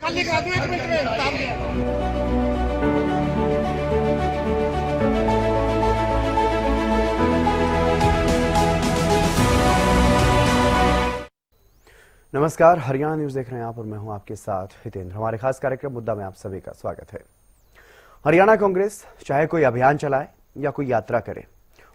खाली करा दो 1 मिनट में बता दिया। नमस्कार, हरियाणा न्यूज देख रहे हैं आप और मैं हूं आपके साथ हितेंद्र। हमारे खास कार्यक्रम मुद्दा में आप सभी का स्वागत है। हरियाणा कांग्रेस चाहे कोई अभियान चलाए या कोई यात्रा करे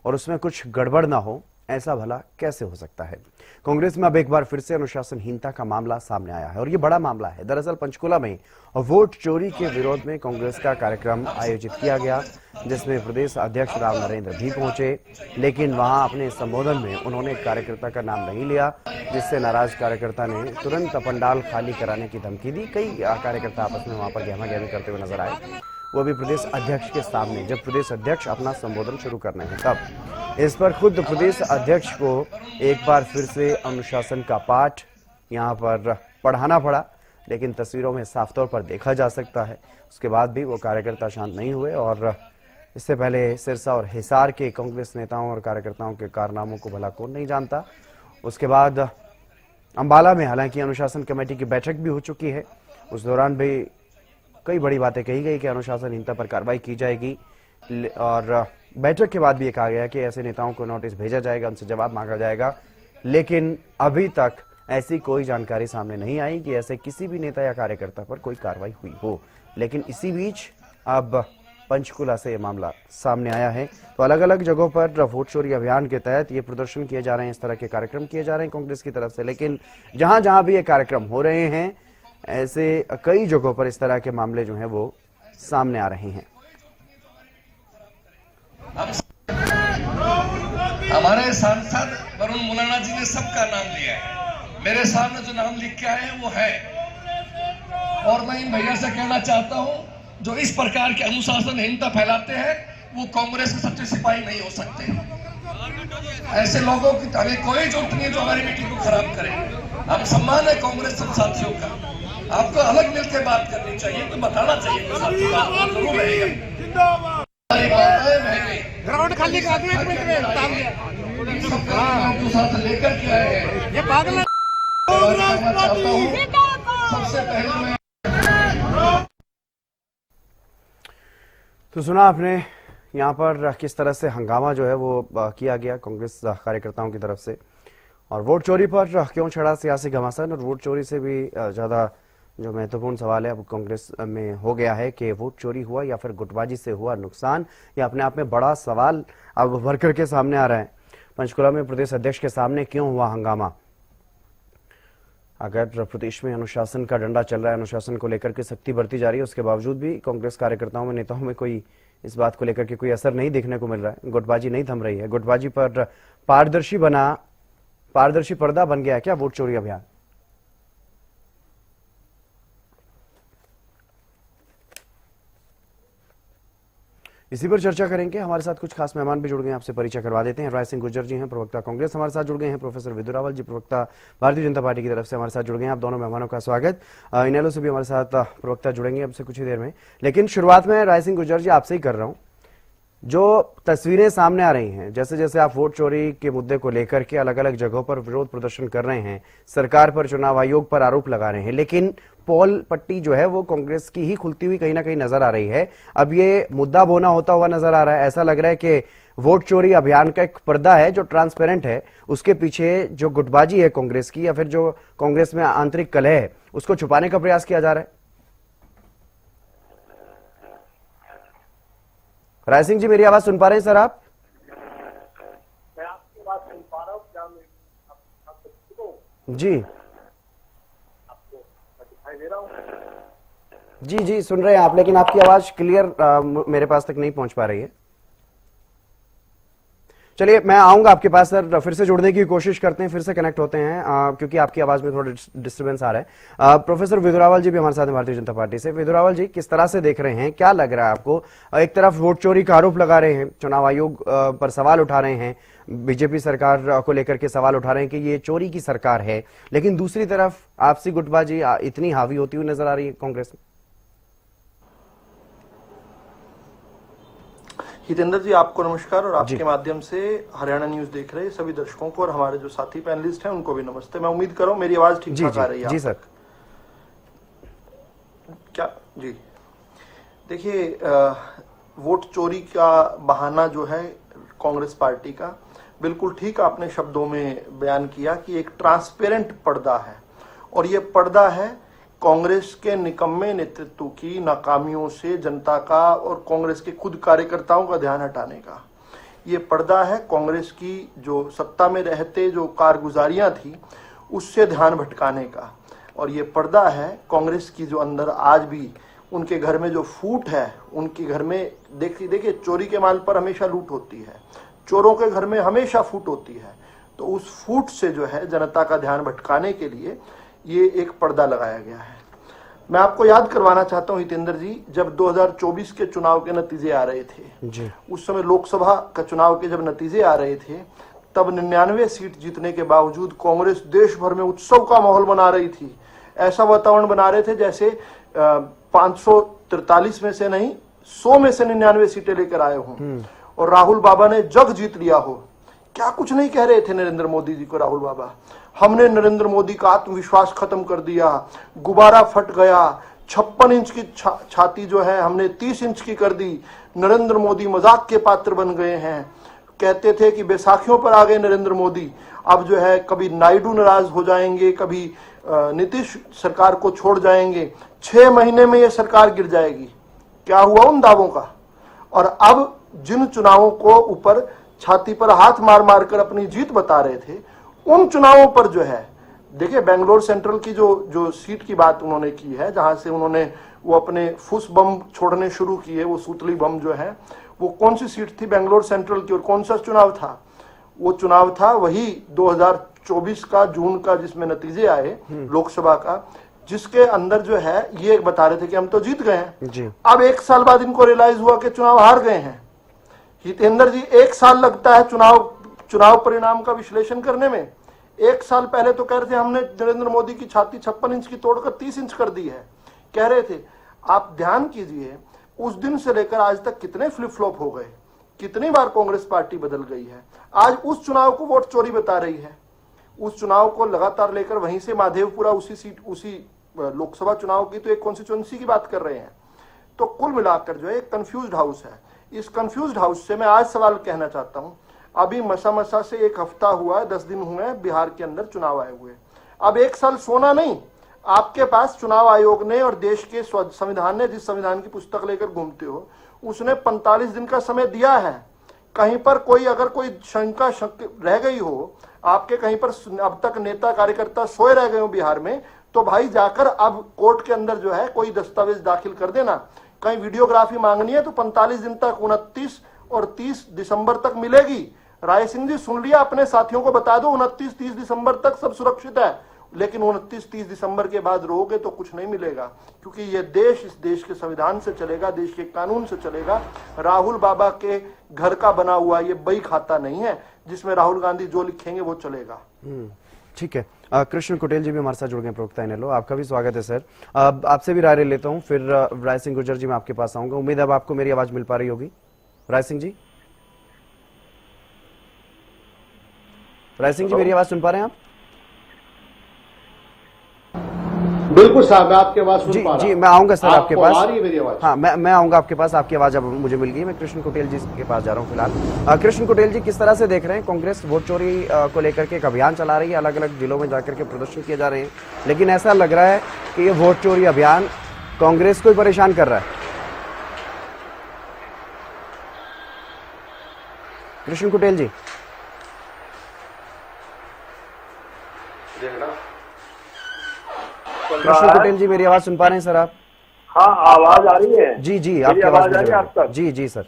और उसमें कुछ गड़बड़ ना हो, ऐसा भला कैसे हो सकता है। कांग्रेस में अब एक बार फिर से अनुशासनहीनता का मामला सामने आया है और ये बड़ा मामला है। दरअसल पंचकुला में वोट चोरी के विरोध में कांग्रेस का कार्यक्रम आयोजित किया गया, जिसमें प्रदेश अध्यक्ष राव नरेंद्र भी पहुंचे, लेकिन वहां अपने संबोधन में उन्होंने कार्यकर्ता का नाम नहीं लिया, जिससे नाराज कार्यकर्ता ने तुरंत पंडाल खाली कराने की धमकी दी। कई कार्यकर्ता आपस में वहां पर गहमा-गहमी करते हुए नजर आए, वो भी प्रदेश अध्यक्ष के सामने, जब प्रदेश अध्यक्ष अपना संबोधन शुरू करने हैं तब। इस पर खुद प्रदेश अध्यक्ष को एक बार फिर से अनुशासन का पाठ यहां पर पढ़ाना पड़ा, लेकिन तस्वीरों में साफ तौर पर देखा जा सकता है उसके बाद भी वो कार्यकर्ता शांत नहीं हुए। और इससे पहले सिरसा और हिसार के कांग्रेस नेताओं और कार्यकर्ताओं के कारनामों को भला कौन नहीं जानता। उसके बाद अंबाला में हालांकि अनुशासन कमेटी की बैठक भी हो चुकी है, उस दौरान भी कई बड़ी बातें कही गई कि अनुशासनहीनता पर कार्रवाई की जाएगी और बैठक के बाद भी ये कहा गया कि ऐसे नेताओं को नोटिस भेजा जाएगा, उनसे जवाब मांगा जाएगा। लेकिन अभी तक ऐसी कोई जानकारी सामने नहीं आई कि ऐसे किसी भी नेता या कार्यकर्ता पर कोई कार्रवाई हुई हो। लेकिन इसी बीच अब पंचकुला से ये मामला सामने आया है, तो अलग अलग जगहों पर वोट चोरी अभियान के तहत ये प्रदर्शन किए जा रहे हैं, इस तरह के कार्यक्रम किए जा रहे हैं कांग्रेस की तरफ से। लेकिन जहां जहां भी ये कार्यक्रम हो रहे हैं, ऐसे कई जगहों पर इस तरह के मामले जो हैं वो सामने आ रहे हैं। हमारे सांसद वरुण मुलाना जी ने सबका नाम लिया है, मेरे सामने जो नाम लिख के आए हैं वो है। और मैं इन भैया से कहना चाहता हूं, जो इस प्रकार की अनुशासनहीनता फैलाते हैं वो कांग्रेस के सच्चे सिपाही नहीं हो सकते। ऐसे लोगों की हमें कोई जरूरत नहीं है जो हमारी मीटिंग को खराब करें। हम सम्मान है कांग्रेस साथियों का, आपको अलग मिलकर बात करनी चाहिए, तो बताना चाहिए कि साथी बात जरूर रहेगा। ग्राउंड खाली करा दो 1 मिनट में बता दिया। साथ लेकर के आए हैं, ये पागल है। सबसे पहले मैं तो सुना आपने यहाँ पर किस तरह से हंगामा जो है वो किया गया कांग्रेस कार्यकर्ताओं की तरफ से, और वोट चोरी पर क्यों छड़ा सियासी घमासान। और वोट चोरी से भी ज़्यादा जो महत्वपूर्ण सवाल है अब कांग्रेस में हो गया है कि वोट चोरी हुआ या फिर गुटबाजी से हुआ नुकसान, या अपने आप में बड़ा सवाल अब भर करके सामने आ रहा है। पंचकुला में प्रदेश अध्यक्ष के सामने क्यों हुआ हंगामा। अगर प्रदेश में अनुशासन का डंडा चल रहा है, अनुशासन को लेकर के सख्ती बरती जा रही है, उसके बावजूद भी कांग्रेस कार्यकर्ताओं में, नेताओं में कोई इस बात को लेकर के कोई असर नहीं देखने को मिल रहा है। गुटबाजी नहीं थम रही है। गुटबाजी पर पारदर्शी पर्दा बन गया है क्या वोट चोरी अभियान। इसी पर चर्चा करेंगे। हमारे साथ कुछ खास मेहमान भी जुड़ गए हैं, आपसे परिचय करवा देते हैं। राय सिंह गुर्जर जी हैं, प्रवक्ता कांग्रेस, हमारे साथ जुड़ गए हैं। प्रोफेसर विदुर रावल जी, प्रवक्ता भारतीय जनता पार्टी की तरफ से हमारे साथ जुड़ गए हैं। आप दोनों मेहमानों का स्वागत। इनेलो से भी हमारे साथ प्रवक्ता जुड़ेंगे अब से कुछ ही देर में। लेकिन शुरुआत में राय सिंह गुर्जर जी आपसे ही कर रहा हूँ, जो तस्वीरें सामने आ रही हैं, जैसे जैसे आप वोट चोरी के मुद्दे को लेकर के अलग अलग जगहों पर विरोध प्रदर्शन कर रहे हैं, सरकार पर, चुनाव आयोग पर आरोप लगा रहे हैं, लेकिन पोल पट्टी जो है वो कांग्रेस की ही खुलती हुई कहीं ना कहीं नजर आ रही है। अब ये मुद्दा बोना होता हुआ नजर आ रहा है। ऐसा लग रहा है कि वोट चोरी अभियान का एक पर्दा है जो ट्रांसपेरेंट है, उसके पीछे जो गुटबाजी है कांग्रेस की, या फिर जो कांग्रेस में आंतरिक कलह है, उसको छुपाने का प्रयास किया जा रहा है। राय सिंह जी, मेरी आवाज सुन पा रहे हैं सर आप? मैं आपकी आवाज सुन पा रहा हूँ। क्या जी आपको दिखाई दे रहा हूँ? जी जी सुन रहे हैं आप, लेकिन आपकी आवाज क्लियर मेरे पास तक नहीं पहुंच पा रही है। चलिए मैं आऊंगा आपके पास सर, फिर से जुड़ने की कोशिश करते हैं, फिर से कनेक्ट होते हैं क्योंकि आपकी आवाज में थोड़ा डिस्टर्बेंस आ रहा है। प्रोफेसर विदुर रावल जी भी हमारे साथ हैं भारतीय जनता पार्टी से। विदुर रावल जी, किस तरह से देख रहे हैं, क्या लग रहा है आपको? एक तरफ वोट चोरी का आरोप लगा रहे हैं, चुनाव आयोग पर सवाल उठा रहे हैं, बीजेपी सरकार को लेकर के सवाल उठा रहे हैं कि ये चोरी की सरकार है, लेकिन दूसरी तरफ आपसी गुटबाजी इतनी हावी होती हुई नजर आ रही है कांग्रेस में। हितेंद्र जी, आपको नमस्कार, और आपके माध्यम से हरियाणा न्यूज देख रहे सभी दर्शकों को और हमारे जो साथी पैनलिस्ट हैं उनको भी नमस्ते। मैं उम्मीद कर रहा हूं मेरी आवाज ठीक ठाक आ रही है। जी सर। क्या जी, देखिए वोट चोरी का बहाना जो है कांग्रेस पार्टी का, बिल्कुल ठीक आपने शब्दों में बयान किया कि एक ट्रांसपेरेंट पर्दा है, और ये पर्दा है कांग्रेस के निकम्मे नेतृत्व की नाकामियों से जनता का और कांग्रेस के खुद कार्यकर्ताओं का ध्यान हटाने का। ये पर्दा है कांग्रेस की जो सत्ता में रहते जो कारगुजारियां थी उससे ध्यान भटकाने का, और ये पर्दा है कांग्रेस की जो अंदर आज भी उनके घर में जो फूट है, उनके घर में देखिए चोरी के माल पर हमेशा लूट होती है, चोरों के घर में हमेशा फूट होती है, तो उस फूट से जो है जनता का ध्यान भटकाने के लिए ये एक पर्दा लगाया गया है। मैं आपको याद करवाना चाहता हूं हितेंद्र जी, जब 2024 के चुनाव के नतीजे आ रहे थे जी, उस समय लोकसभा का चुनाव के जब नतीजे आ रहे थे तब 99 सीट जीतने के बावजूद कांग्रेस देश भर में उत्सव का माहौल बना रही थी। ऐसा वातावरण बना रहे थे जैसे 543 में से नहीं 100 में से 99 सीटें लेकर आए हों और राहुल बाबा ने जग जीत लिया हो। क्या कुछ नहीं कह रहे थे नरेंद्र मोदी जी को राहुल बाबा, हमने नरेंद्र मोदी का आत्मविश्वास खत्म कर दिया, गुब्बारा फट गया, 56 इंच की छाती जो है हमने 30 इंच की कर दी, नरेंद्र मोदी मजाक के पात्र बन गए हैं। कहते थे कि बैसाखियों पर आ गए नरेंद्र मोदी, अब जो है कभी नायडू नाराज हो जाएंगे, कभी नीतीश सरकार को छोड़ जाएंगे, 6 महीने में ये सरकार गिर जाएगी। क्या हुआ उन दावों का? और अब जिन चुनावों को ऊपर छाती पर हाथ मार मार कर अपनी जीत बता रहे थे, उन चुनावों पर जो है देखिए बेंगलोर सेंट्रल की जो सीट की बात उन्होंने की है, जहां से उन्होंने वो अपने फुस बम छोड़ने शुरू किए, वो सूतली बम जो है, वो कौन सी सीट थी बेंगलोर सेंट्रल की और कौन सा चुनाव था? वो चुनाव था वही 2024 का जून का जिसमें नतीजे आए लोकसभा का, जिसके अंदर जो है ये बता रहे थे कि हम तो जीत गए हैं जी। अब 1 साल बाद इनको रियलाइज हुआ कि चुनाव हार गए हैं। हितेंद्र जी 1 साल लगता है चुनाव परिणाम का विश्लेषण करने में। 1 साल पहले तो कह रहे थे हमने नरेंद्र मोदी की छाती 56 इंच की तोड़कर 30 इंच कर दी है, कह रहे थे। आप ध्यान कीजिए उस दिन से लेकर आज तक कितने फ्लिप फ्लॉप हो गए, कितनी बार कांग्रेस पार्टी बदल गई है। आज उस चुनाव को वोट चोरी बता रही है, उस चुनाव को लगातार लेकर वहीं से माधेवपुरा उसी लोकसभा चुनाव की तो एक कॉन्स्टिट्यूएंसी की बात कर रहे हैं। तो कुल मिलाकर जो है एक कंफ्यूज्ड हाउस है। इस कंफ्यूज्ड हाउस से मैं आज सवाल कहना चाहता हूं, अभी मसा से 1 हफ्ता हुआ है, 10 दिन हुए हैं बिहार के अंदर चुनाव आए हुए। अब 1 साल सोना नहीं, आपके पास चुनाव आयोग ने और देश के संविधान ने, जिस संविधान की पुस्तक लेकर घूमते हो, उसने 45 दिन का समय दिया है। कहीं पर अगर कोई शंका रह गई हो, आपके कहीं पर अब तक नेता कार्यकर्ता सोए रह गए हो बिहार में, तो भाई जाकर अब कोर्ट के अंदर जो है कोई दस्तावेज दाखिल कर देना। कहीं वीडियोग्राफी मांगनी है तो 45 दिन तक 29 और 30 दिसंबर तक मिलेगी। राय सिंह जी सुन लिया, अपने साथियों को बता दो 29-30 दिसंबर तक सब सुरक्षित है, लेकिन 29-30 दिसंबर के बाद रोगे तो कुछ नहीं मिलेगा, क्योंकि ये देश इस देश के संविधान से चलेगा, देश के कानून से चलेगा। राहुल बाबा के घर का बना हुआ ये बही खाता नहीं है जिसमें राहुल गांधी जो लिखेंगे वो चलेगा। ठीक है। कृष्ण कुटेल जी भी हमारे साथ जुड़ गए, प्रवक्ता इनेलो। आपका भी स्वागत है सर। आपसे भी राय लेता हूं, फिर राय सिंह गुर्जर जी मैं आपके पास आऊंगा। उम्मीद है अब आपको मेरी आवाज मिल पा रही होगी। राय सिंह जी, मेरी आवाज सुन पा रहे हैं आप? बिल्कुल साहब, मैं आपकी आवाज सुन पा रहा हूं। जी मैं आऊंगा सर आपके पास। आ रही है मेरी आवाज? हाँ, मैं आऊंगा आपके पास। आपकी आवाज अब मुझे मिल गई। मैं कृष्ण कुटेल जी के पास जा रहा हूँ फिलहाल। कृष्ण कुटेल जी, किस तरह से देख रहे हैं, कांग्रेस वोट चोरी को लेकर के एक अभियान चला रही है, अलग अलग जिलों में जाकर के प्रदर्शन किए जा रहे हैं, लेकिन ऐसा लग रहा है कि ये वोट चोरी अभियान कांग्रेस को ही परेशान कर रहा है। कृष्ण कुटेल जी, कृष्ण कुटेल जी, मेरी आवाज सुन पा रहे हैं सर आप? हाँ, आवाज आ रही है? जी आपकी आवाज आ रही है आप तक? जी सर।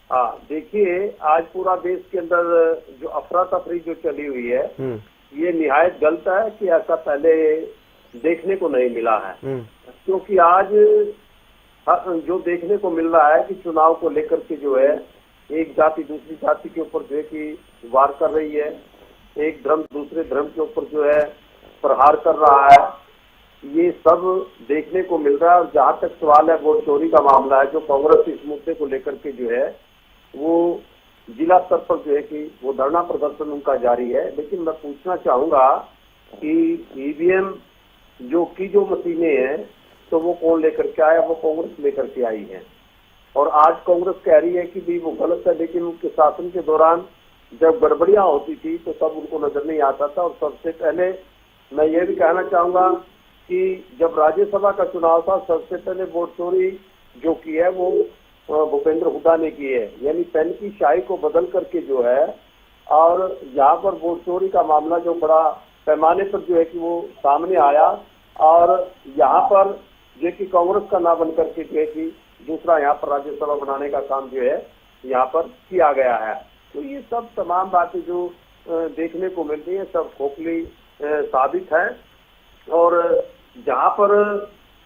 हाँ, देखिए आज पूरा देश के अंदर जो अफरा तफरी जो चली हुई है, ये निहायत गलत है कि ऐसा पहले देखने को नहीं मिला है। क्योंकि आज जो देखने को मिल रहा है कि चुनाव को लेकर के जो है एक जाति दूसरी जाति के ऊपर जो है कि वार कर रही है, एक धर्म दूसरे धर्म के ऊपर जो है प्रहार कर रहा है, ये सब देखने को मिल रहा है। और जहां तक सवाल है वोट चोरी का मामला है, जो कांग्रेस इस मुद्दे को लेकर के जो है वो जिला स्तर पर जो है कि वो धरना प्रदर्शन उनका जारी है। लेकिन मैं पूछना चाहूंगा कि ईवीएम जो मशीनें हैं तो वो कौन लेकर के आया? वो कांग्रेस लेकर के आई है। और आज कांग्रेस कह रही है कि भाई वो गलत है, लेकिन उनके शासन के दौरान जब गड़बड़ियां होती थी तो तब उनको नजर नहीं आता था। और सबसे पहले मैं ये भी कहना चाहूंगा कि जब राज्यसभा का चुनाव था, सबसे पहले वोट चोरी जो की है वो भूपेंद्र हुड्डा ने की है, यानी पेन की शाही को बदल करके जो है। और यहाँ पर वोट चोरी का मामला जो बड़ा पैमाने पर जो है कि वो सामने आया, और यहाँ पर जो कि कांग्रेस का ना बन करके जो है कि दूसरा यहाँ पर राज्यसभा बनाने का काम जो है यहाँ पर किया गया है। तो ये सब तमाम बातें जो देखने को मिल रही है सब खोखली साबित है। और जहाँ पर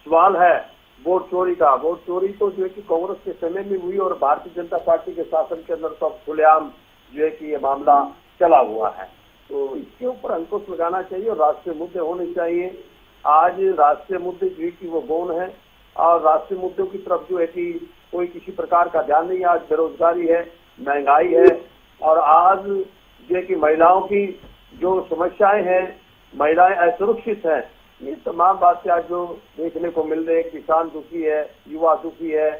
सवाल है वोट चोरी का, वोट चोरी तो जो है कि कांग्रेस के समय में हुई और भारतीय जनता पार्टी के शासन के अंदर तो खुलेआम जो है कि ये मामला चला हुआ है। तो इसके ऊपर अंकुश लगाना चाहिए और राष्ट्रीय मुद्दे होने चाहिए। आज राष्ट्रीय मुद्दे जो है कि वो गौण है और राष्ट्रीय मुद्दों की तरफ जो है कि कोई किसी प्रकार का ध्यान नहीं। आज बेरोजगारी है, महंगाई है, और आज जो है कि महिलाओं की जो समस्याएं हैं, महिलाएं असुरक्षित हैं, ये तमाम बातें आज जो देखने को मिल रही है। किसान दुखी है, युवा दुखी है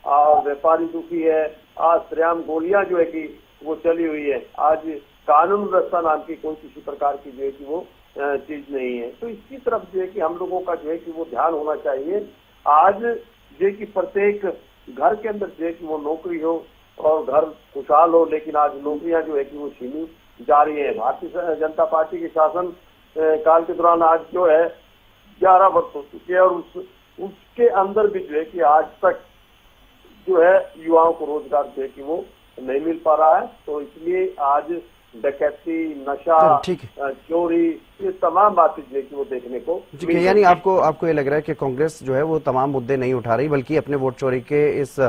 और व्यापारी दुखी है। आज सरेआम गोलियां जो है कि वो चली हुई है। आज कानून व्यवस्था नाम की कोई किसी प्रकार की जो है कि वो चीज नहीं है। तो इसकी तरफ जो है कि हम लोगों का जो है कि वो ध्यान होना चाहिए। आज जो है कि प्रत्येक घर के अंदर जो है कि वो नौकरी हो और घर खुशहाल हो, लेकिन आज नौकरियां जो है कि वो छीनी जा रही है। भारतीय जनता पार्टी के शासन काल के दौरान आज जो है 11 वर्ष हो चुके हैं और उसके अंदर भी जो है कि आज तक जो है युवाओं को रोजगार जो है कि वो नहीं मिल पा रहा है। तो इसलिए आज डकैती, नशा, चोरी, ये तमाम बातें जो है कि वो देखने को यानी आपको ये लग रहा है कि कांग्रेस जो है वो तमाम मुद्दे नहीं उठा रही, बल्कि अपने वोट चोरी के इस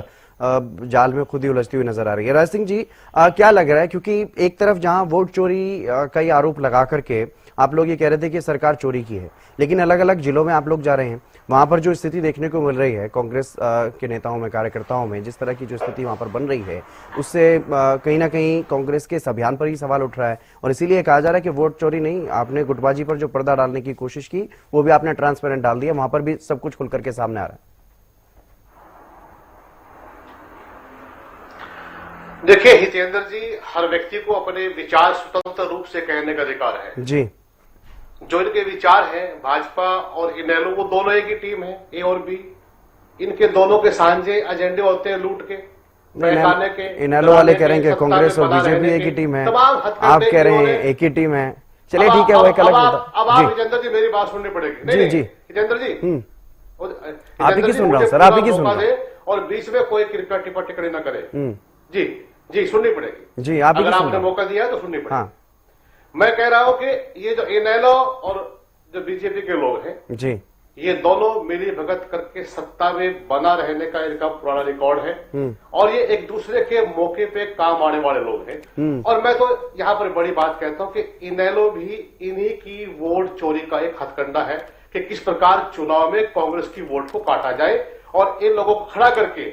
जाल में खुद ही उलझती हुई नजर आ रही है। राज सिंह जी, क्या लग रहा है, क्योंकि एक तरफ जहां वोट चोरी का ही आरोप लगा करके आप लोग ये कह रहे थे कि सरकार चोरी की है, लेकिन अलग अलग जिलों में आप लोग जा रहे हैं, वहां पर जो स्थिति देखने को मिल रही है कांग्रेस के नेताओं में, कार्यकर्ताओं में, जिस तरह की जो स्थिति वहां पर बन रही है, उससे कहीं ना कहीं कांग्रेस के इस अभियान पर ही सवाल उठ रहा है। और इसीलिए कहा जा रहा है कि वोट चोरी नहीं, आपने गुटबाजी पर जो पर्दा डालने की कोशिश की वो भी आपने ट्रांसपेरेंट डाल दिया, वहां पर भी सब कुछ खुल करके सामने आ रहा है। देखिए हितेंद्र जी, हर व्यक्ति को अपने विचार स्वतंत्र रूप से कहने का अधिकार है जी। जो इनके विचार हैं, भाजपा और इनेलो, वो दोनों एक ही टीम है, ए और बी। इनके दोनों के साझे एजेंडे होते हैं लूट के, बहकाने के। इनेलो वाले कह रहे हैं कि कांग्रेस और बीजेपी एक ही टीम है, आप कह रहे हैं एक ही टीम है। चलिए ठीक है, वो एक अलग मुद्दा। अब आप हितेंद्र जी मेरी बात सुननी पड़ेगी। जी जी हितेंद्र जी, आप ही की सुन रहा हूँ सर, आप ही की सुन रहा हूँ। और बीच में कोई कृपया टिप्पणी टिप्पणी न करे। जी जी सुननी पड़ेगी जी, आप अगर आपने मौका दिया है तो सुननी पड़ेगी। हाँ। मैं कह रहा हूं कि ये जो इनेलो और जो बीजेपी के लोग हैं जी, ये दोनों मिली भगत करके सत्ता में बना रहने का इनका पुराना रिकॉर्ड है और ये एक दूसरे के मौके पे काम आने वाले लोग हैं। और मैं तो यहाँ पर बड़ी बात कहता हूं कि इनेलो भी इन्हीं की वोट चोरी का एक हथकंडा है कि किस प्रकार चुनाव में कांग्रेस की वोट को काटा जाए। और इन लोगों को खड़ा करके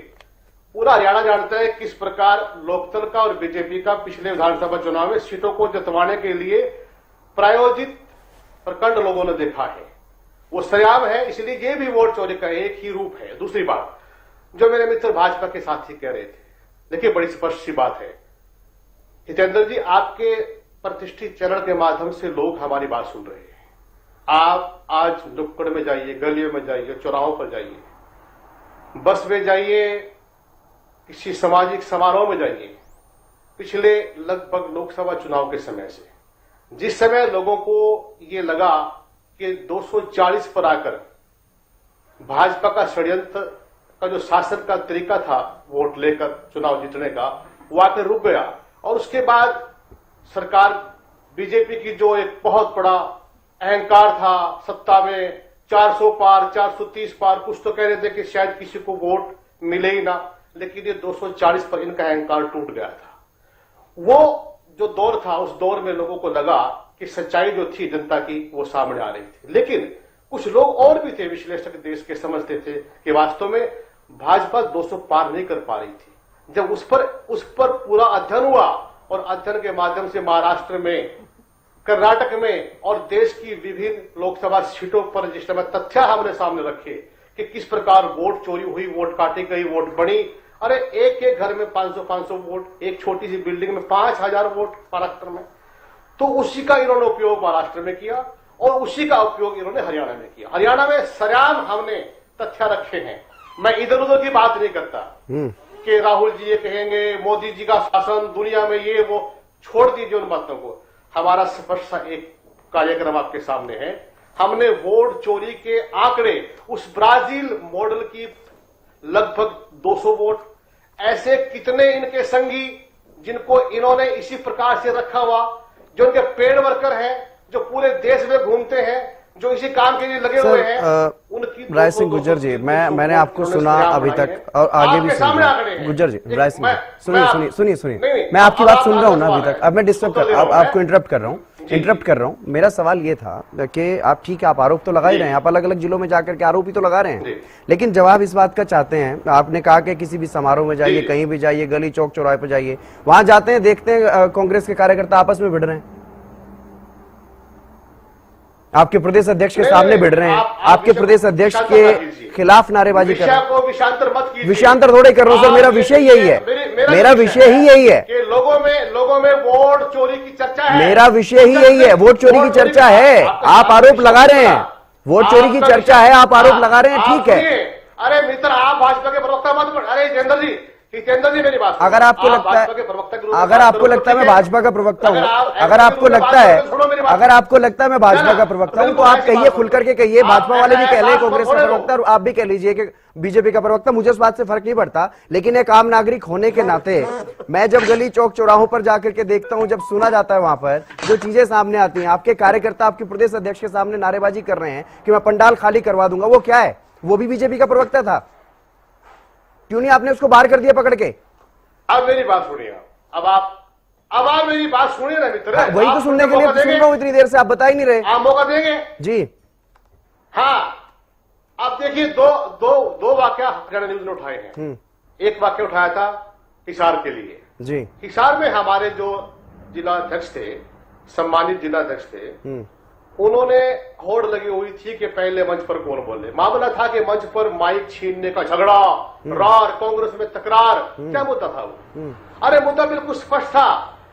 पूरा हरियाणा जानता है किस प्रकार लोकदल का और बीजेपी का पिछले विधानसभा चुनाव में सीटों को जितवाने के लिए प्रायोजित प्रखंड लोगों ने देखा है। वो सरेआम है, इसलिए ये भी वोट चोरी का एक ही रूप है। दूसरी बात जो मेरे मित्र भाजपा के साथी कह रहे थे, देखिए बड़ी स्पष्ट सी बात है हितेंद्र जी, आपके प्रतिष्ठित चैनल के माध्यम से लोग हमारी बात सुन रहे हैं। आप आज नुक्कड़ में जाइए, गलियों में जाइए, चौराहों पर जाइए, बस में जाइए, किसी सामाजिक समारोह में जाइए, पिछले लगभग लोकसभा चुनाव के समय से जिस समय लोगों को ये लगा कि 240 पर आकर भाजपा का षड्यंत्र का जो शासन का तरीका था वोट लेकर चुनाव जीतने का, वो आकर रुक गया। और उसके बाद सरकार बीजेपी की जो एक बहुत बड़ा अहंकार था सत्ता में, 400 पार, 430 पार, कुछ तो कह रहे थे कि शायद किसी को वोट मिले ही ना, लेकिन ये 240 पर इनका अहंकार टूट गया था। वो जो दौर था, उस दौर में लोगों को लगा कि सच्चाई जो थी जनता की वो सामने आ रही थी। लेकिन कुछ लोग और भी थे, विश्लेषक देश के, समझते थे कि वास्तव में भाजपा 200 पार नहीं कर पा रही थी। जब उस पर पूरा अध्ययन हुआ और अध्ययन के माध्यम से महाराष्ट्र में, कर्नाटक में और देश की विभिन्न लोकसभा सीटों पर जिस समय तथ्य हमने सामने रखे कि किस प्रकार वोट चोरी हुई, वोट काटी गई, वोट बनी। अरे एक एक घर में 500-500 वोट, एक छोटी सी बिल्डिंग में 5000 वोट महाराष्ट्र में। तो उसी का इन्होंने उपयोग महाराष्ट्र में किया और उसी का उपयोग इन्होंने हरियाणा में किया। हरियाणा में सरेआम हमने तथ्य रखे हैं। मैं इधर उधर की बात नहीं करता कि राहुल जी ये कहेंगे मोदी जी का शासन दुनिया में ये वो, छोड़ दीजिए उन बातों को। हमारा स्पष्ट सा एक कार्यक्रम आपके सामने है। हमने वोट चोरी के आंकड़े उस ब्राजील मॉडल की लगभग 200 वोट, ऐसे कितने इनके संगी जिनको इन्होंने इसी प्रकार से रखा हुआ, जो इनके पेड वर्कर हैं, जो पूरे देश में घूमते हैं, जो इसी काम के लिए लगे हुए हैं, उनकी राय सिंह गुज्जर जी, मैंने आपको सुना अभी तक और आगे भी सुन गुज्जर जी, राय सिंह सुनिए, मैं आपकी बात सुन रहा हूँ ना अभी तक। अब मैं डिस्टर्ब कर आपको इंटरप्ट कर रहा हूँ। मेरा सवाल ये था कि आप ठीक है, आप आरोप तो लगा ही रहे हैं, आप अलग अलग जिलों में जाकर के आरोप ही तो लगा रहे हैं, लेकिन जवाब इस बात का चाहते हैं। आपने कहा कि किसी भी समारोह में जाइए, कहीं भी जाइए, गली चौक चौराहे पर जाइए, वहां जाते हैं, देखते हैं कांग्रेस के कार्यकर्ता आपस में भिड़ रहे हैं, आपके प्रदेश अध्यक्ष के सामने भिड़ रहे हैं, आपके प्रदेश अध्यक्ष के खिलाफ नारेबाजी कर रहे हैं। विषयांतर मत कीजिए। विषयांतर थोड़े कर रहा हूं सर, मेरा विषय यही है, मेरा विषय ही यही है कि लोगों में वोट चोरी की चर्चा है। मेरा विषय ही यही है, वोट चोरी की चर्चा है, आप आरोप लगा रहे हैं, वोट चोरी की चर्चा है, आप आरोप लगा रहे हैं, ठीक है। अरे मित्र, आप भाजपा के प्रवक्ता मत। अरे जितेंद्र जी मेरी बात, अगर आपको लगता है मैं भाजपा का प्रवक्ता हूं, अगर आपको लगता है मैं भाजपा का प्रवक्ता हूं, तो आप कहिए, खुल करके कहिए, भाजपा वाले भी कह रहे हैं कांग्रेस का प्रवक्ता, आप भी कह लीजिए कि बीजेपी का प्रवक्ता। मुझे इस बात से फर्क नहीं पड़ता, लेकिन एक आम नागरिक होने के नाते मैं जब गली चौक चौराहों पर जाकर के देखता हूं, जब सुना जाता है, वहां पर जो चीजें सामने आती हैं, आपके कार्यकर्ता आपके प्रदेश अध्यक्ष के सामने नारेबाजी कर रहे हैं कि मैं पंडाल खाली करवा दूंगा, वो क्या है? वो भी बीजेपी का प्रवक्ता था, क्यों नहीं आपने उसको बाहर कर दिया पकड़ के? अब मेरी बात सुनिए, अब आप मेरी बात सुनिए ना मित्र। वही तो सुनने के लिए सुन रहा हूं इतनी देर से, आप बता ही नहीं रहे। आप मौका देंगे जी? हाँ, अब देखिए, दो वाक्य हरियाणा न्यूज ने उठाए हैं। एक वाक्य उठाया था हिसार के लिए जी। हिसार में हमारे जो जिलाध्यक्ष थे, सम्मानित जिलाध्यक्ष थे, उन्होंने होड़ लगी हुई थी कि पहले मंच पर कौन बोले। मामला था कि मंच पर माइक छीनने का झगड़ा, रार, कांग्रेस में तकरार, क्या मुद्दा था वो? अरे मुद्दा बिल्कुल स्पष्ट था।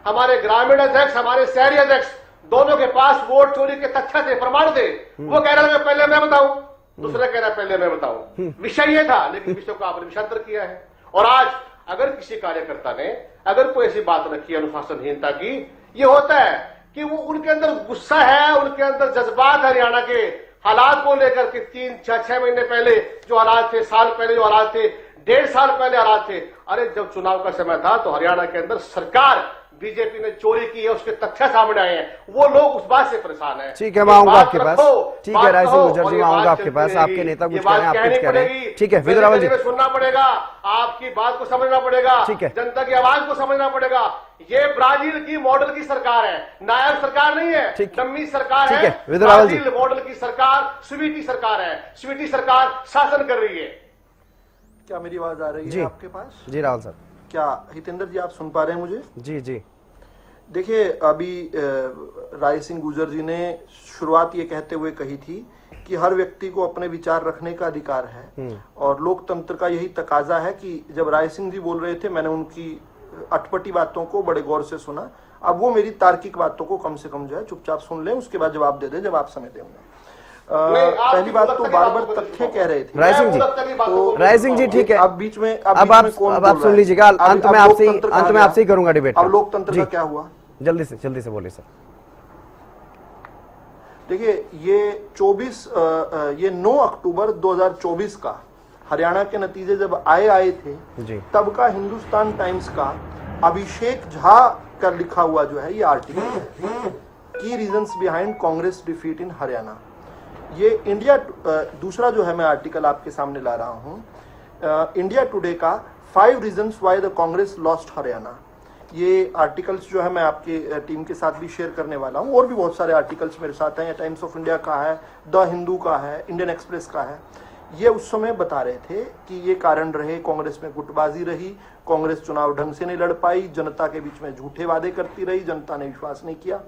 हमारे ग्रामीण अध्यक्ष, हमारे शहरी अध्यक्ष, दोनों के पास वोट चोरी के तथ्य थे, प्रमाण थे। वो कह रहा था पहले मैं बताऊं, दूसरा कह रहा है पहले मैं बताऊं। विषय ये था, लेकिन विषय को आपने विषयांतर किया है। और आज अगर किसी कार्यकर्ता ने अगर कोई ऐसी बात रखी अनुशासनहीनता की, ये होता है कि वो उनके अंदर गुस्सा है, उनके अंदर जज्बात हरियाणा के हालात को लेकर के। 3-6 महीने पहले जो हालात थे, साल पहले जो हालात थे, 1.5 साल पहले हालात थे। अरे जब चुनाव का समय था तो हरियाणा के अंदर सरकार बीजेपी ने चोरी की है, उसके तथ्य सामने आए हैं, वो लोग उस बात से परेशान हैं। ठीक है, मैं आऊंगा आपके पास। ठीक है राय सिंह गुज्जर जी, मैं आऊंगा आपके पास। आपके नेता कुछ कह रहे हैं, आप कुछ कह रहे हैं, ठीक है। विजय रावल जी, सुनना पड़ेगा, आपकी बात को समझना पड़ेगा, ठीक है, जनता की आवाज को समझना पड़ेगा। ये ब्राजील की मॉडल की सरकार है, नायब सरकार नहीं है, डम्मी सरकार है। ब्राजील मॉडल की सरकार स्वीटी सरकार है, स्वीटी सरकार शासन कर रही है। क्या मेरी आवाज आ रही है आपके पास? जी राहुल साहब। क्या हितेंद्र जी आप सुन पा रहे हैं मुझे? जी जी। देखिए, अभी राय सिंह गुज्जर जी ने शुरुआत ये कहते हुए कही थी कि हर व्यक्ति को अपने विचार रखने का अधिकार है और लोकतंत्र का यही तकाजा है कि जब राय सिंह जी बोल रहे थे, मैंने उनकी अटपटी बातों को बड़े गौर से सुना। अब वो मेरी तार्किक बातों को कम से कम जो है चुपचाप सुन लें, उसके बाद जवाब दे दें जब आप समय देंगे। पहली बात तो बार-बार तथ्य कह रहे थे राय सिंह जी। तो राय सिंह जी ठीक है, अब बीच में अब आप सुन लीजिएगा, अंत में आपसे ही करूंगा डिबेट। अब लोकतंत्र का क्या हुआ? जल्दी से बोलिए सर। देखिए, ये 9 अक्टूबर 2024 का हरियाणा के नतीजे जब आए थे जी, तब का हिंदुस्तान टाइम्स का अभिषेक झा का लिखा हुआ जो है ये आर्टिकल है, की reasons behind Congress defeat in Haryana. ये इंडिया दूसरा जो है मैं आर्टिकल आपके सामने ला रहा हूं, इंडिया टुडे का 5 reasons why the Congress lost Haryana. ये आर्टिकल्स जो है मैं आपके टीम के साथ भी शेयर करने वाला हूं, और भी बहुत सारे आर्टिकल्स मेरे साथ हैं। टाइम्स ऑफ इंडिया का है, द हिंदू का है, इंडियन एक्सप्रेस का है। ये उस समय बता रहे थे कि ये कारण रहे, कांग्रेस में गुटबाजी रही, कांग्रेस चुनाव ढंग से नहीं लड़ पाई, जनता के बीच में झूठे वादे करती रही, जनता ने विश्वास नहीं किया।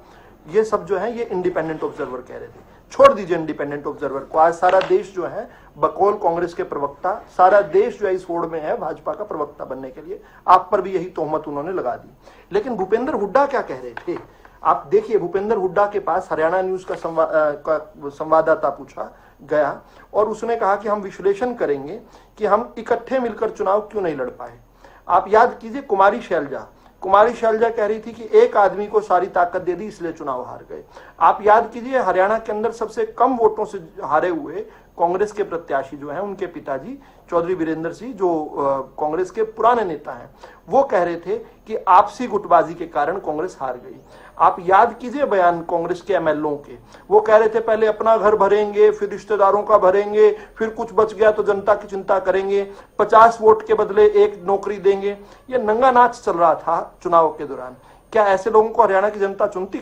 ये सब जो है ये इंडिपेंडेंट ऑब्जर्वर कह रहे थे। छोड़ दीजिए इंडिपेंडेंट ऑब्जर्वर को, आज सारा देश जो है बकौल कांग्रेस के प्रवक्ता, सारा देश जो है इस होड़ में है भाजपा का प्रवक्ता बनने के लिए। आप पर भी यही तोहमत उन्होंने लगा दी। लेकिन भूपेंद्र हुड्डा क्या कह रहे थे आप देखिए। भूपेंद्र हुड्डा के पास हरियाणा न्यूज का संवाददाता पूछा गया और उसने कहा कि हम विश्लेषण करेंगे कि हम इकट्ठे मिलकर चुनाव क्यों नहीं लड़ पाए। आप याद कीजिए कुमारी शैलजा कह रही थी कि एक आदमी को सारी ताकत दे दी इसलिए चुनाव हार गए। आप याद कीजिए हरियाणा के अंदर सबसे कम वोटों से हारे हुए कांग्रेस के प्रत्याशी जो हैं उनके पिताजी चौधरी वीरेंद्र सिंह, जो कांग्रेस के पुराने नेता हैं, वो कह रहे थे कि आपसी गुटबाजी के कारण कांग्रेस हार गई। आप याद कीजिए बयान कांग्रेस के एमएलओ के, वो कह रहे थे पहले अपना घर भरेंगे, फिर रिश्तेदारों का भरेंगे, फिर कुछ बच गया तो जनता की चिंता करेंगे, 50 वोट के बदले 1 नौकरी देंगे। ये नंगा नाच चल रहा था चुनाव के दौरान। क्या ऐसे लोगों को हरियाणा की जनता चुनती?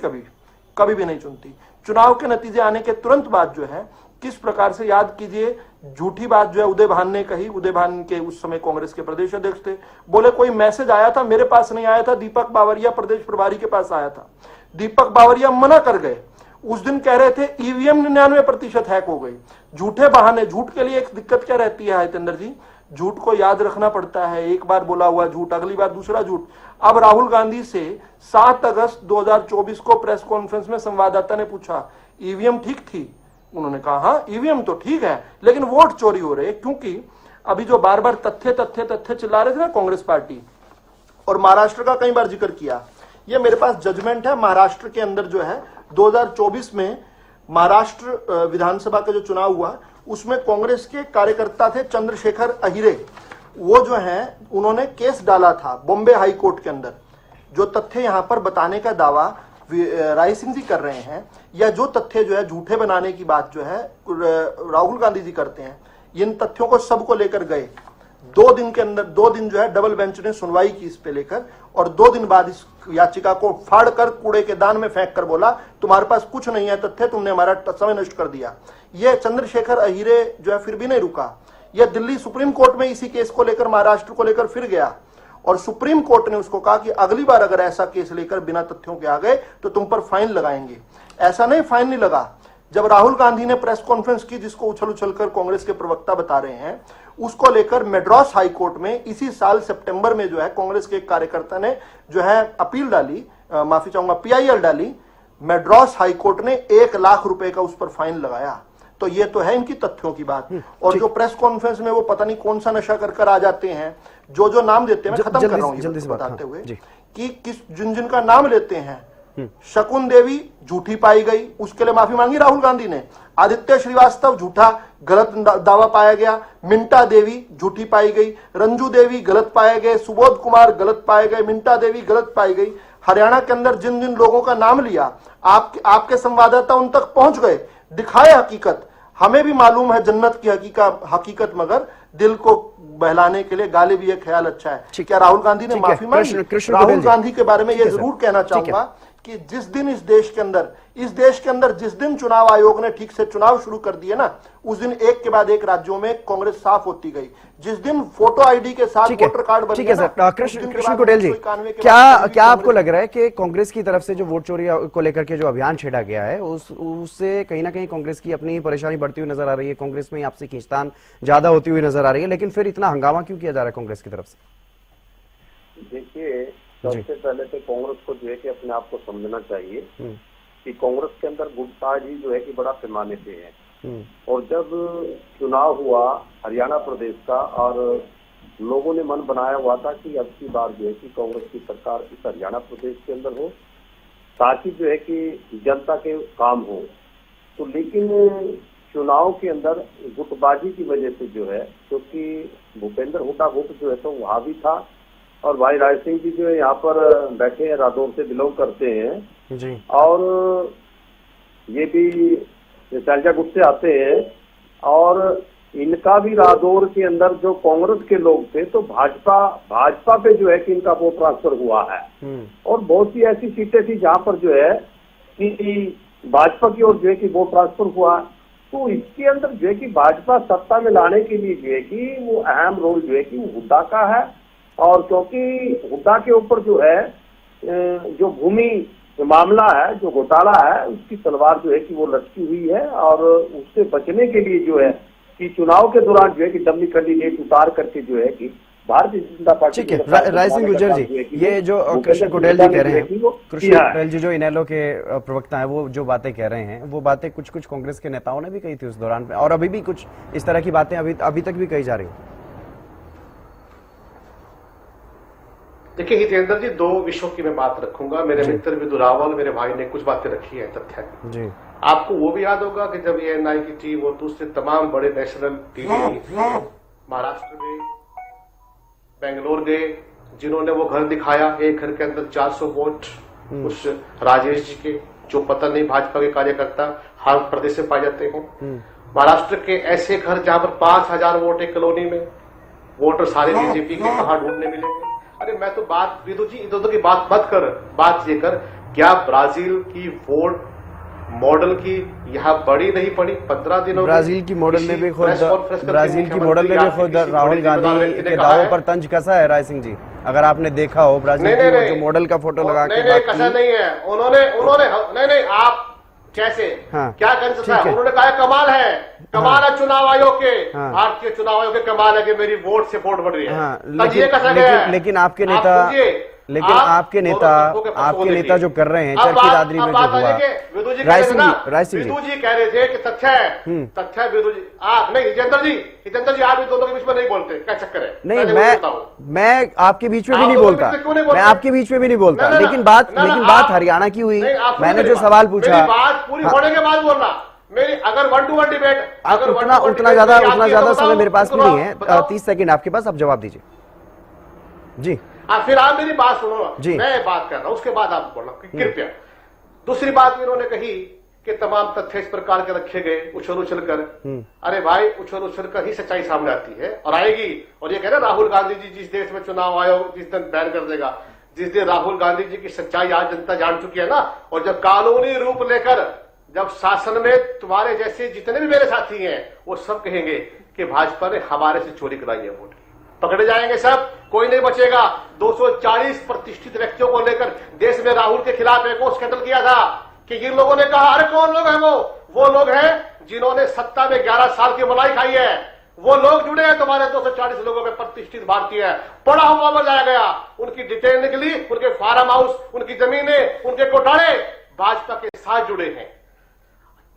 कभी भी नहीं चुनती। चुनाव के नतीजे आने के तुरंत बाद जो है किस प्रकार से, याद कीजिए, झूठी बात जो है उदय भान ने कही। उदय भान के उस समय कांग्रेस के प्रदेश अध्यक्ष थे, बोले कोई मैसेज आया था, मेरे पास नहीं आया था, दीपक बावरिया प्रदेश प्रभारी के पास आया था। दीपक बावरिया मना कर गए। उस दिन कह रहे थे ईवीएम 99% हैक हो गई। झूठे बहाने। झूठ के लिए एक दिक्कत क्या रहती है हितेंद्र जी, झूठ को याद रखना पड़ता है। एक बार बोला हुआ झूठ, अगली बार दूसरा झूठ। अब राहुल गांधी से 7 अगस्त 2024 को प्रेस कॉन्फ्रेंस में संवाददाता ने पूछा ईवीएम ठीक थी? उन्होंने कहा हाँ ईवीएम तो ठीक है, लेकिन वोट चोरी हो रहे। क्योंकि अभी जो बार बार तथ्य चिल्ला रहे थे ना कांग्रेस पार्टी, और महाराष्ट्र का कई बार जिक्र किया, ये मेरे पास जजमेंट है महाराष्ट्र के अंदर जो है 2024 में महाराष्ट्र विधानसभा का जो चुनाव हुआ उसमें कांग्रेस के कार्यकर्ता थे चंद्रशेखर अहिरे। वो जो है उन्होंने केस डाला था बॉम्बे हाई कोर्ट के अंदर। जो तथ्य यहां पर बताने का दावा राय सिंह जी कर रहे हैं, या जो तथ्य जो है झूठे बनाने की बात जो है राहुल गांधी जी करते हैं, इन तथ्यों को सबको लेकर गए। 2 दिन के अंदर 2 दिन जो है डबल बेंच ने सुनवाई की इस पे लेकर, और 2 दिन बाद इस याचिका को फाड़ कर कूड़े के दान में फेंक कर बोला तुम्हारे पास कुछ नहीं है तथ्य, तुमने हमारा समय नष्ट कर दिया। ये चंद्रशेखर अहिरे जो है फिर भी नहीं रुका। यह दिल्ली सुप्रीम कोर्ट में इसी केस को लेकर, महाराष्ट्र को लेकर फिर गया, और सुप्रीम कोर्ट ने उसको कहा कि अगली बार अगर ऐसा केस लेकर बिना तथ्यों के आ गए तो तुम पर फाइन लगाएंगे। ऐसा नहीं, फाइन नहीं लगा। जब राहुल गांधी ने प्रेस कॉन्फ्रेंस की, जिसको उछल उछल कर कांग्रेस के प्रवक्ता बता रहे हैं, उसको लेकर मद्रास हाई कोर्ट में इसी साल सितंबर में जो है कांग्रेस के एक कार्यकर्ता ने जो है अपील डाली, माफी चाहूंगा PIL डाली। मद्रास हाई कोर्ट ने 1 लाख रुपए का उस पर फाइन लगाया। तो ये तो है इनकी तथ्यों की बात। और जो प्रेस कॉन्फ्रेंस में वो पता नहीं कौन सा नशा कर आ जाते हैं, जो नाम देते हैं, मैं खत्म कर रहा हूं बताते हुए कि जिन का नाम लेते हैं। शकुन देवी झूठी पाई गई, उसके लिए माफी मांगी राहुल गांधी ने। आदित्य श्रीवास्तव झूठा गलत दावा पाया गया। मिंटा देवी झूठी पाई गई। रंजू देवी गलत पाए गए। सुबोध कुमार गलत पाए गए। मिंटा देवी गलत पाई गई। हरियाणा के अंदर जिन जिन लोगों का नाम लिया, आपके संवाददाता उन तक पहुंच गए, दिखाए हकीकत। हमें भी मालूम है जन्नत की हकीकत, मगर दिल को बहलाने के लिए गाली भी एक ख्याल अच्छा है। क्या राहुल गांधी ने माफी मांगी? राहुल गांधी के बारे में यह जरूर कहना चाहूंगा कि जिस दिन इस देश के अंदर जिस दिन चुनाव आयोग ने ठीक से चुनाव शुरू कर दिए ना, उस दिन एक के बाद एक राज्यों में कांग्रेस साफ होती गई। जिस दिन फोटो आईडी के साथ वोटर कार्ड बन गया ना, कृष्ण कुटेल जी, क्या आपको लग रहा है कि कांग्रेस की तरफ से जो वोट चोरी को लेकर के जो अभियान छेड़ा गया है उससे कहीं ना कहीं कांग्रेस की अपनी परेशानी बढ़ती हुई नजर आ रही है? कांग्रेस में आपसी खींचतान ज्यादा होती हुई नजर आ रही है, लेकिन फिर इतना हंगामा क्यों किया जा रहा है कांग्रेस की तरफ से? देखिए, सबसे पहले तो कांग्रेस को जो है कि अपने आप को समझना चाहिए कि कांग्रेस के अंदर गुटबाजी जो है कि बड़ा पैमाने पे है। और जब चुनाव हुआ हरियाणा प्रदेश का, और लोगों ने मन बनाया हुआ था कि अब की बार जो है कि कांग्रेस की सरकार इस हरियाणा प्रदेश के अंदर हो, ताकि जो है कि जनता के काम हो। तो लेकिन चुनाव के अंदर गुटबाजी की वजह से जो है, क्योंकि भूपेंद्र हुड्डा गुट जो है तो वहां भी था, और भाई राय सिंह जी जो है यहाँ पर बैठे हैं, रादौर से बिलोंग करते हैं जी, और ये भी शैलजा गुट से आते हैं, और इनका भी रादौर के अंदर जो कांग्रेस के लोग थे तो भाजपा पे जो है कि इनका वोट ट्रांसफर हुआ है। और बहुत सी ऐसी सीटें थी जहां पर जो है कि भाजपा की ओर जो है कि वोट ट्रांसफर हुआ। तो इसके अंदर जो है कि भाजपा सत्ता में लाने के लिए जो है कि वो अहम रोल जो है कि हुड्डा का है। और क्योंकि हुड्डा के ऊपर जो है जो भूमि जो मामला है, जो घोटाला है, उसकी तलवार जो है कि वो लटकी हुई है और उससे बचने के लिए जो है कि चुनाव के दौरान जो है कि डम्मी कैंडिडेट उतार करके जो है कि भारतीय जनता पार्टी। ठीक है, राय सिंह गुर्जर जी, ये जो कृष्ण कुटेल जी कह रहे हैं, कृष्ण कुटेल जी जो इनेलो के प्रवक्ता हैं, वो जो बातें कह रहे हैं, वो बातें कुछ कांग्रेस के नेताओं ने भी कही थी उस दौरान पे, और अभी भी कुछ इस तरह की बातें अभी तक भी कही जा रही हैं। देखिए हितेंद्र जी, दो विषयों की मैं बात रखूंगा। मेरे मित्र विदु रावल, मेरे भाई ने कुछ बातें रखी है तथ्य जी। आपको वो भी याद होगा कि जब ये एनआई की टीम और दूसरे तमाम बड़े नेशनल टीवी महाराष्ट्र में बेंगलोर गए, जिन्होंने वो घर दिखाया, एक घर के अंदर 400 वोट उस राजेश जी के, जो पता नहीं भाजपा के कार्यकर्ता हर प्रदेश से पाए जाते हैं। महाराष्ट्र के ऐसे घर जहां पर 5000 वोट एक कॉलोनी में, वोटर सारे बीजेपी के कहां ढूंढने मिलेंगे। अरे मैं तो बात विदु जी इधर की बात मत कर, बात ये कर, क्या ब्राजील की वोट मॉडल की यहाँ बड़ी नहीं पड़ी? 15 दिनों ब्राजील की मॉडल में भी खुद राहुल गांधी के दावों पर तंज कसा है। राय सिंह जी, अगर आपने देखा हो ब्राजील की जो मॉडल का फोटो लगा के कसा नहीं है उन्होंने नहीं आप कैसे क्या कर सकता है? उन्होंने कहा कमाल है, कमाल है चुनाव आयोग के, भारतीय चुनाव आयोग के कमाल है कि मेरी वोट से वोट बढ़ रही है। लेकिन आपके नेता जो कर रहे हैं चरखी दादरी में जो हुआ, राय सिंह जी कह रहे थे कि तथ्य है विदु जी नहीं, हितेंद्र जी आप दोनों के बीच में नहीं बोलते, क्या चक्कर है? नहीं, मैं आपके बीच में भी नहीं बोलता, मैं आपके बीच में भी नहीं बोलता, लेकिन बात हरियाणा की हुई, मैंने जो सवाल पूछा बात पूरी होने के बाद बोलना। मेरी अगर 1-to-1 डिबेट, उतना ज्यादा समय मेरे पास भी नहीं है, 30 सेकंड आपके पास, आप जवाब दीजिए जी। फिर आप मेरी बात सुनो जी, मैं बात कर रहा हूं, उसके बाद आप बोलना कृपया। दूसरी बात इन्होंने कही कि तमाम तथ्य इस प्रकार के रखे गए उछल कर। अरे भाई, उछल कर ही सच्चाई सामने आती है और आएगी। और ये कह रहे राहुल गांधी जी जिस देश में चुनाव आयोग जिस दिन बैन कर देगा, जिस दिन राहुल गांधी जी की सच्चाई आज जनता जान चुकी है ना, और जब कानूनी रूप लेकर जब शासन में तुम्हारे जैसे जितने भी मेरे साथी हैं वो सब कहेंगे कि भाजपा ने हमारे से चोरी कराई है वोट, पकड़े जाएंगे सब, कोई नहीं बचेगा। 240 प्रतिष्ठित व्यक्तियों को लेकर देश में राहुल के खिलाफ एक और स्कैंडल किया था कि इन लोगों ने कहा, अरे कौन लोग हैं वो लोग हैं जिन्होंने सत्ता में 11 साल की मलाई खाई है, वो लोग जुड़े हैं तुम्हारे 240 लोगों में प्रतिष्ठित भारतीय है। बड़ा मामला लाया गया, उनकी डिटेल निकली, उनके फार्म हाउस, उनकी जमीनें, उनके घोटाले भाजपा के साथ जुड़े हैं,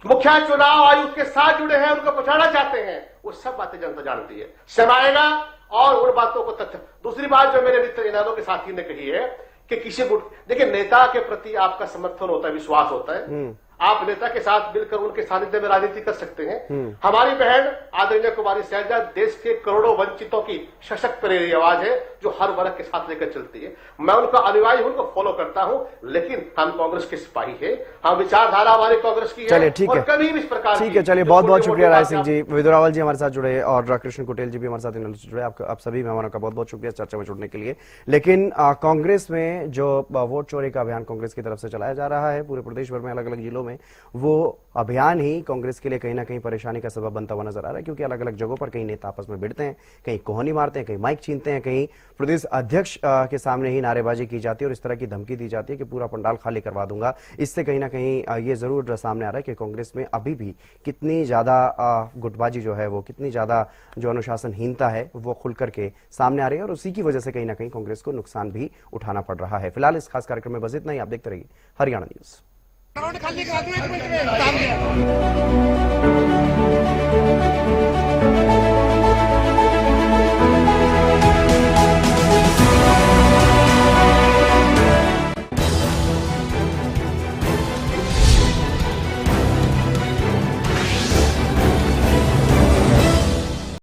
मुख्य चुनाव आयुक्त के साथ जुड़े हैं, उनको पछाड़ना चाहते हैं। वो सब बातें जनता जानती है, समाएगा और उन बातों को तथ्य। दूसरी बात जो मेरे मित्र इनानो के साथी ने कही है कि किसी देखिए नेता के प्रति आपका समर्थन होता है, विश्वास होता है, आप नेता के साथ मिलकर उनके सानिध्य में राजनीति कर सकते हैं। हमारी बहन आदरणीय कुमारी शैलजा देश के करोड़ों वंचितों की सशक्त प्रेरक आवाज है जो हर वर्ग के साथ लेकर चलती है। मैं उनका अनुयायी हूं, उनको फॉलो करता हूं, लेकिन हम कांग्रेस के सिपाही है, हम विचारधारा हमारी कांग्रेस की है। चलिए ठीक है, कभी भी इस प्रकार ठीक है, चलिए बहुत बहुत शुक्रिया राय सिंह जी, विदु रावल जी हमारे साथ जुड़े और कृष्ण कुटेल जी भी हमारे साथ जुड़े। आप सभी मेहमानों का बहुत बहुत शुक्रिया चर्चा में जुड़ने के लिए। लेकिन कांग्रेस में जो वोट चोरी का अभियान कांग्रेस की तरफ से चलाया जा रहा है पूरे प्रदेश भर में अलग अलग जिलों में, वो अभियान ही कांग्रेस के लिए कहीं ना कहीं परेशानी का सबब बनता हुआ नजर आ रहा है, क्योंकि अलग अलग जगहों पर कहीं नेता आपस में भिड़ते हैं, कहीं कोहनी मारते हैं, कहीं माइक छीनते हैं, कहीं प्रदेश अध्यक्ष के सामने ही नारेबाजी की जाती है और इस तरह की धमकी दी जाती है कि पूरा पंडाल खाली करवा दूंगा। इससे कहीं ना कहीं ये जरूर सामने आ रहा है कि कांग्रेस में अभी भी कितनी ज्यादा गुटबाजी जो है, वो कितनी ज्यादा जो अनुशासनहीनता है वो खुल करके सामने आ रही है और उसी की वजह से कहीं ना कहीं कांग्रेस को नुकसान भी उठाना पड़ रहा है। फिलहाल इस खास कार्यक्रम में बस इतना ही। आप देखते रहिए हरियाणा न्यूज। ग्राउंड खाली करा दो, एक मिनट में